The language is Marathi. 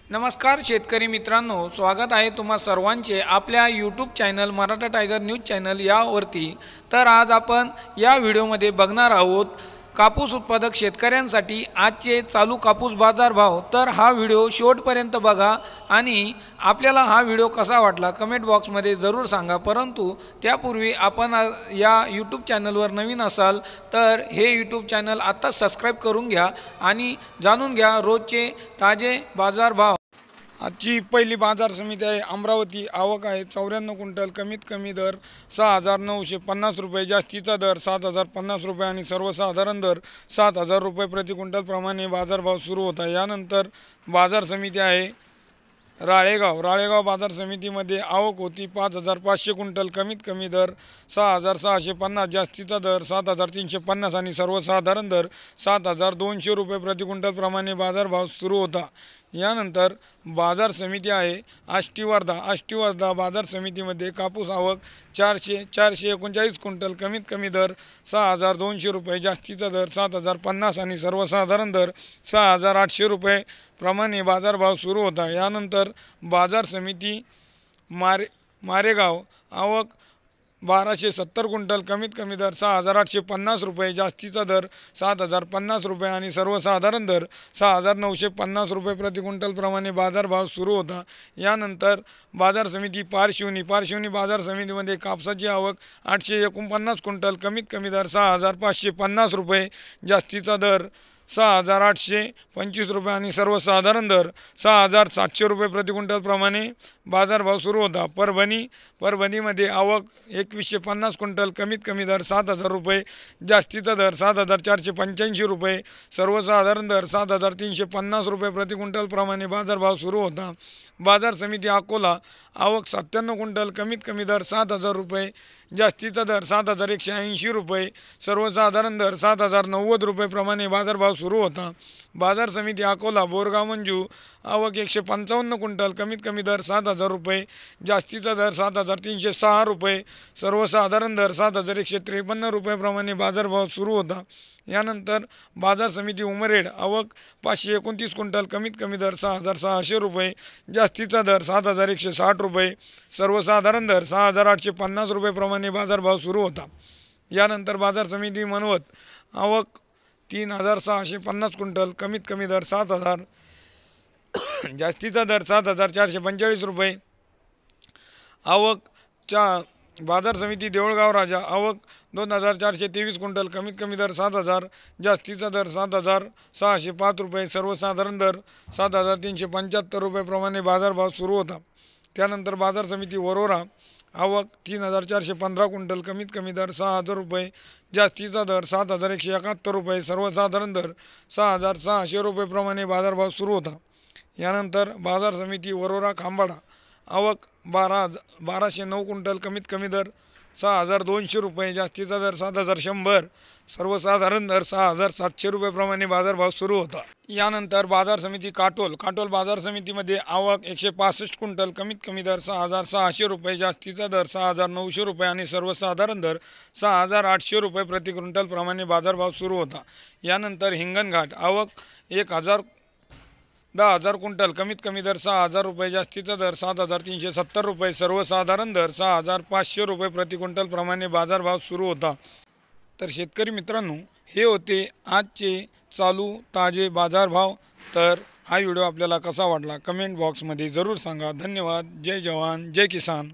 नमस्कार शेतकरी मित्रांनो, स्वागत आहे तुम्हा सर्वांचे आपल्या YouTube channel Maratha tiger news channel यावरती। तर आज आपण या व्हिडिओमध्ये बघणार आहोत कापूस उत्पादक शेतकऱ्यांसाठी आजचे चालू कापूस बाजार भाव। तर हा व्हिडिओ शेवटपर्यंत बघा आणि आपल्याला हा व्हिडिओ कसा वाटला कमेंट बॉक्समध्ये जरूर सांगा। परंतु त्यापूर्वी आपण या यूट्यूब चॅनलवर नवीन असाल तर हे यूट्यूब चॅनल आता सबस्क्राइब करून घ्या आणि जाणून घ्या रोजचे ताजे बाजार भाव। आजची पहिली बाजार समिती आहे अमरावती। आवक आहे 94 क्विंटल, कमीत कमी दर 6950 रुपये, जास्तीचा दर 7050 रुपये आणि सर्वसाधारण दर 7000 रुपये प्रति क्विंटल प्रमाणे बाजारभाव सुरू होता। यानंतर बाजार समिती आहे राळेगाव बाजार समितीमध्ये आवक होती 5500 क्विंटल, कमीत कमी दर 6650, जास्तीचा दर 7350 आणि सर्वसाधारण दर 7200 रुपये प्रति क्विंटल प्रमाणे बाजारभाव सुरू होता। यानंतर बाजार समिती आहे आष्टी वर्धा बाजार समितीमध्ये कापूस आवक 439 क्विंटल, कमीत कमी दर 6200 रुपये, जास्तीचा दर 7050 आणि सर्वसाधारण दर 6800 रुपये प्रमाणे बाजारभाव सुरू होता। यानंतर बाजार समिती मारेगाव आवक 1270 क्विंटल, कमीत कमी दर 6850 रुपये, जास्तीचा दर 7050 रुपये आणि सर्वसाधारण दर 6950 रुपये प्रति क्विंटल प्रमाणे बाजारभाव सुरू होता। यानंतर बाजार समिती पारशिवनी बाजार समितीमध्ये कापसाची आवक 849 क्विंटल, कमीत कमी दर 6550 रुपये, जास्तीचा दर 6825 रुपये आणि सर्वसाधारण दर 6700 रुपये प्रति क्विंटल प्रमाणे बाजारभाव सुरू होता। परभणीमध्ये आवक 2150 क्विंटल, कमीत कमी दर 7000 रुपये, जास्तीचा दर 7485 रुपये, सर्वसाधारण दर 7350 रुपये प्रति क्विंटल प्रमाणे बाजारभाव सुरू होता। बाजार समिती अकोला आवक 97 क्विंटल, कमीत कमी दर 7000 रुपये, जास्तीचा दर 7180 रुपये, सर्वसाधारण दर 7090 रुपये प्रमाणे बाजारभाव सुरू होता। बाजार समिती अकोला बोरगाव मंजू आवक 155 क्विंटल, कमीत कमी दर 7000 रुपये, जास्तीचा दर 7306 रुपये, सर्वसाधारण दर 7153 रुपये प्रमाणे बाजारभाव सुरू होता। यानंतर बाजार समिती उमरेड आवक 529 क्विंटल, कमीत कमी दर 6600 रुपये, जास्तीचा दर 7160 रुपये, सर्वसाधारण दर 6850 रुपये प्रमाणे बाजारभाव सुरू होता। यानंतर बाजार समिती मनवत आवक 3650 क्विंटल, कमीत कमी दर 7000, जास्तीचा दर 7445 रुपये। बाजार समिती देऊळगाव राजा आवक 2423 क्विंटल, कमीत कमी दर 7000, जास्तीचा दर 7605 रुपये, सर्वसाधारण दर 7375 रुपये प्रमाणे बाजारभाव सुरू होता। त्यानंतर बाजार समिती वरोरा आवक 3415 क्विंटल, कमीत कमी दर 6000 रुपये, जास्तीचा दर 7171 रुपये, सर्वसाधारण दर 6600 रुपये प्रमाणे बाजारभाव सुरू होता। यानंतर बाजार समिती वरोरा खांबाडा आवक 1209 क्विंटल, कमीत कमी दर 6200 रुपये, जास्तीचा दर 7100, सर्वसाधारण दर 6700 रुपये प्रमाणे बाजारभाव सुरू होता। यानंतर बाजार समिती काटोल बाजार समितीमध्ये आवक 165 क्विंटल, कमीत कमी दर 6600 रुपये, जास्तीचा दर 6900 रुपये आणि सर्वसाधारण दर 6800 रुपये प्रति क्विंटल प्रमाणे बाजारभाव सुरू होता। यानंतर हिंगणघाट आवक 10,000 क्विंटल, कमीत कमी दर 6000 रुपये, जास्तीचा दर 7370 रुपये, सर्वसाधारण दर 6500 रुपये प्रति क्विंटल प्रमाणे बाजारभाव सुरू होता। तर शेतकरी मित्रांनो, हे होते आजचे चालू ताजे बाजारभाव। तर हा व्हिडिओ आपल्याला कसा वाटला कमेंट बॉक्समध्ये जरूर सांगा। धन्यवाद। जय जवान जय किसान।